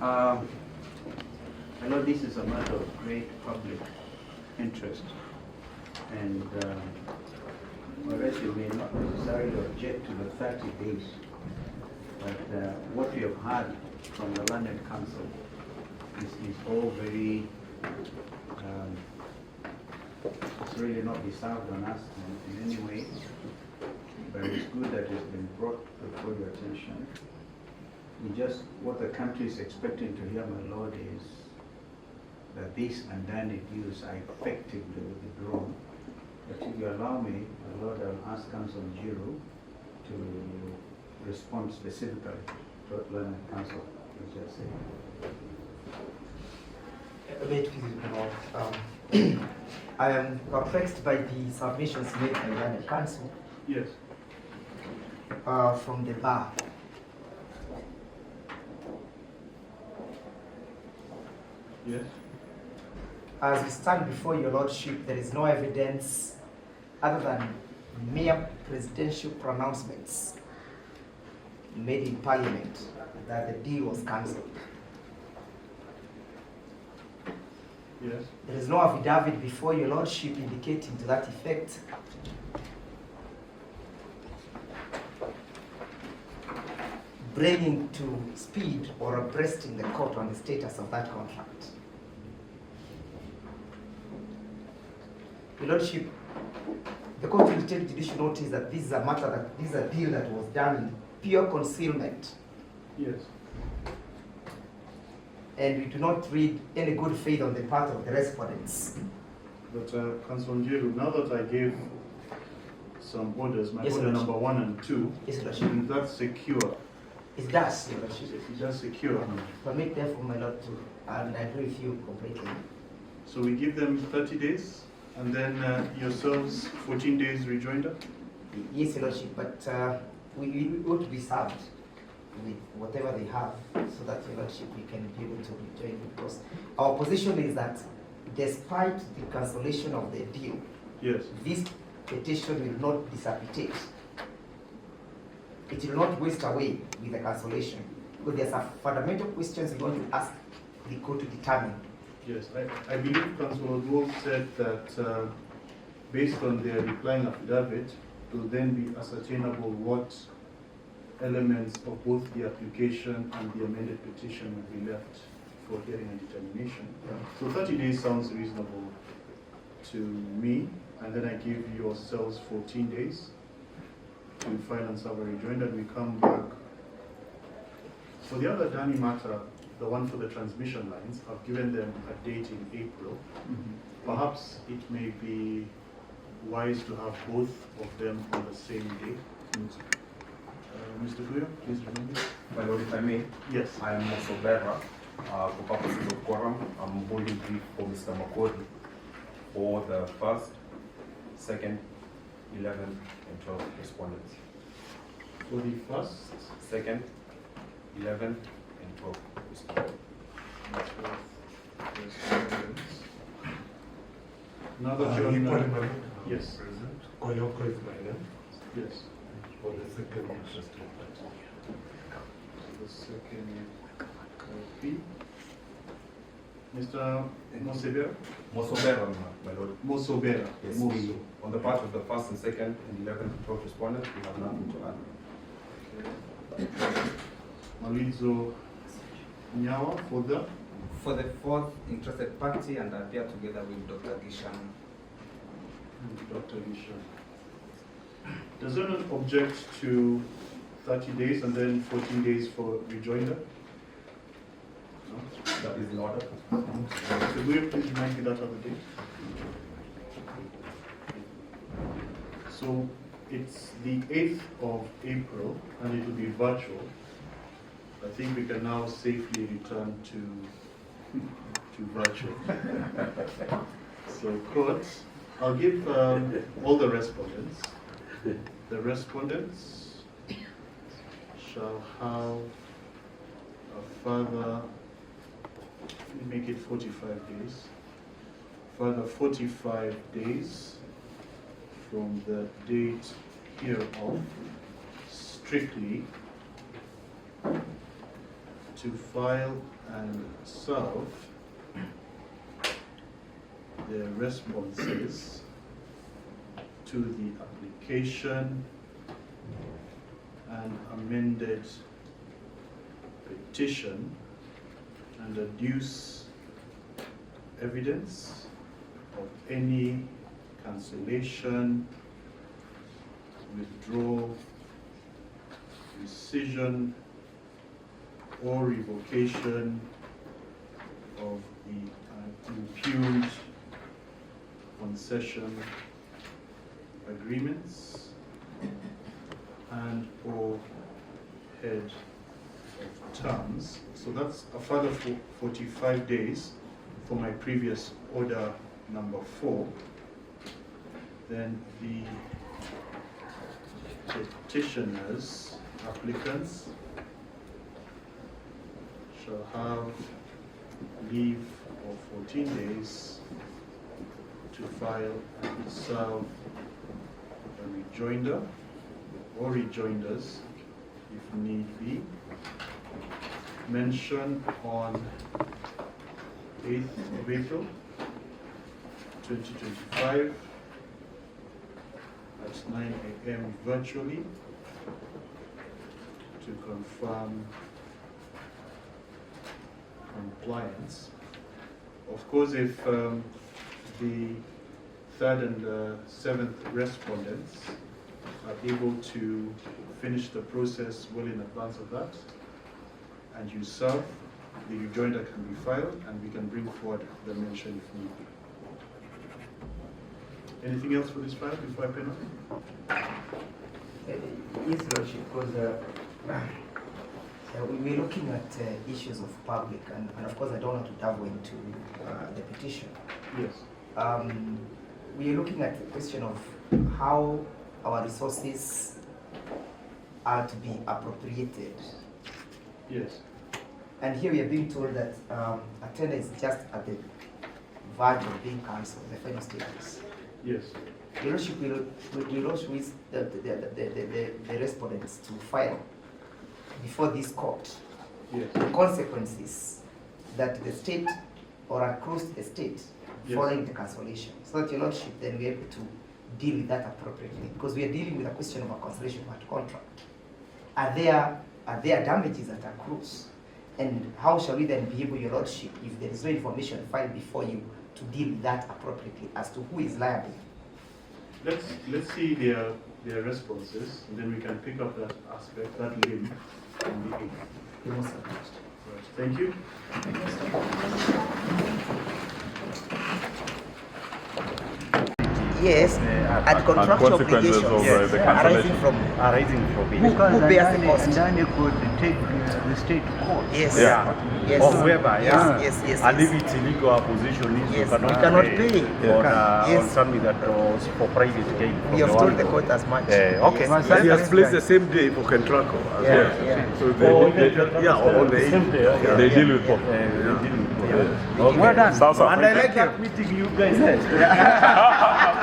I know this is a matter of great public interest, and whereas you may not necessarily object to the 30 days, but what we have heard from the London Council is all very, it's really not deserved on us in any way, but it's good that it's been brought before your attention. What the country is expecting to hear, my Lord, is that these ADANI dues are effectively withdrawn. But if you allow me, my Lord, I'll ask Council Giro to respond specifically to what London Council has just said. I am perplexed by the submissions made by London Council. Yes. From the bar. Yes. As we stand before your Lordship, there is no evidence other than mere presidential pronouncements made in Parliament that the deal was cancelled. Yes. There is no affidavit before your Lordship indicating to that effect. Bringing to speed or abreasting the court on the status of that contract. Your Lordship, the court will take judicial notice that this is a matter that this is a deal that was done in pure concealment. Yes. And we do not read any good faith on the part of the respondents. But Councillor Njiru, now that I gave some orders, my order number 1 and 2, yes, Lordship. that's secure. It does, Your Lordship. It does secure. Permit therefore, my Lord, to, and I agree with you completely. So we give them 30 days, and then yourselves 14 days rejoinder? Yes, Your Lordship, but we ought to be served with whatever they have, so that, Your Lordship, we can be able to rejoin, because our position is that despite the cancellation of the deal, yes, this petition will not dissipate. It will not waste away with the cancellation, because there's a fundamental questions we want to ask the court to determine. yes. I believe Councillor Wolf said that based on their replying affidavit, it will then be ascertainable what elements of both the application and the amended petition will be left for hearing and determination. Yeah. So 30 days sounds reasonable to me, and then I give yourselves 14 days to file and serve a rejoinder, and we come back. For the other ADANI matter, the one for the transmission lines, I've given them a date in April. Perhaps it may be wise to have both of them on the same day. Mr. Kuyo, please remember. My Lord, if I may. Yes. I am Musyoka. For purposes of quorum, I'm holding brief for Mr. Makori for the 1st, 2nd, 11th, and 12th respondents. For the 1st, 2nd, 11th, and 12th respondents. Another John. Yes. Koyoko is my name. Yes. For the second interest. The second copy. Mr. Mosebera? Musyoka, my Lord. Mosobera. Yes, Moso. on the part of the 1st and 2nd and 11th and 12th respondents, we have nothing to add. Malizo Nyawa for the? For the 4th interested party, and appear together with Dr. Gishan. Dr. Gisha. Does anyone object to 30 days and then 14 days for rejoinder? No? That is in order. So will you please remind me that other date? So it's the 8th of April, and it will be virtual. I think we can now safely return to virtual. So court, I'll give all the respondents. The respondents shall have a further, let me make it 45 days, further 45 days from the date hereof, strictly to file and serve the responses to the application and amended petition and adduce evidence of any cancellation, withdrawal, rescission, or revocation of the impugned concession agreements and or head of terms. So that's a further 45 days for my previous order number 4. Then the petitioners, applicants, shall have leave of 14 days to file and serve a rejoinder or rejoinders if need be. Mentioned on 8th of April 2025 at 9 a.m. virtually to confirm compliance. Of course, if the 3rd and 7th respondents are able to finish the process well in advance of that, and you serve, the rejoinder can be filed and we can bring forward the mention if need be. Anything else for this file before I pen up? Yes, Lordship, because we're looking at issues of public, and of course I don't want to delve into the petition. Yes. We are looking at the question of how our resources are to be appropriated. Yes. And here we are being told that attendance is just at the verge of being cancelled, the final status. Yes. Your Lordship will also wish the respondents to file before this court Yes. the consequences that the state or across the state Yes. following the cancellation, so that Your Lordship then be able to deal with that appropriately, because we are dealing with a question of a cancellation of that contract. Are there damages that accrues? And how shall we then be able, Your Lordship, if there is no information filed before you, to deal with that appropriately as to who is liable? Let's see their responses, and then we can pick up that aspect, that limb on the 8th. You must have asked. Right. Thank you. Yes, and contractual consequences obligations of the arising cancellation. from Because who bears the cost? ADANI could take the state to court. Yes. Yeah. Yes. Or whoever, yeah. Yes. And if it's illegal, our position is Yes, you cannot, you cannot pay. on Yes. something that was for private gain. from We have the told one the go. court as much. Okay. Yes. He has placed the same day for KETRACO as Yeah. well. Yeah. So Oh, they, okay. yeah, on the 8th. Same day, okay. They deal with both. Yeah. Okay. Well done. Salsa. And I like that meeting you guys had.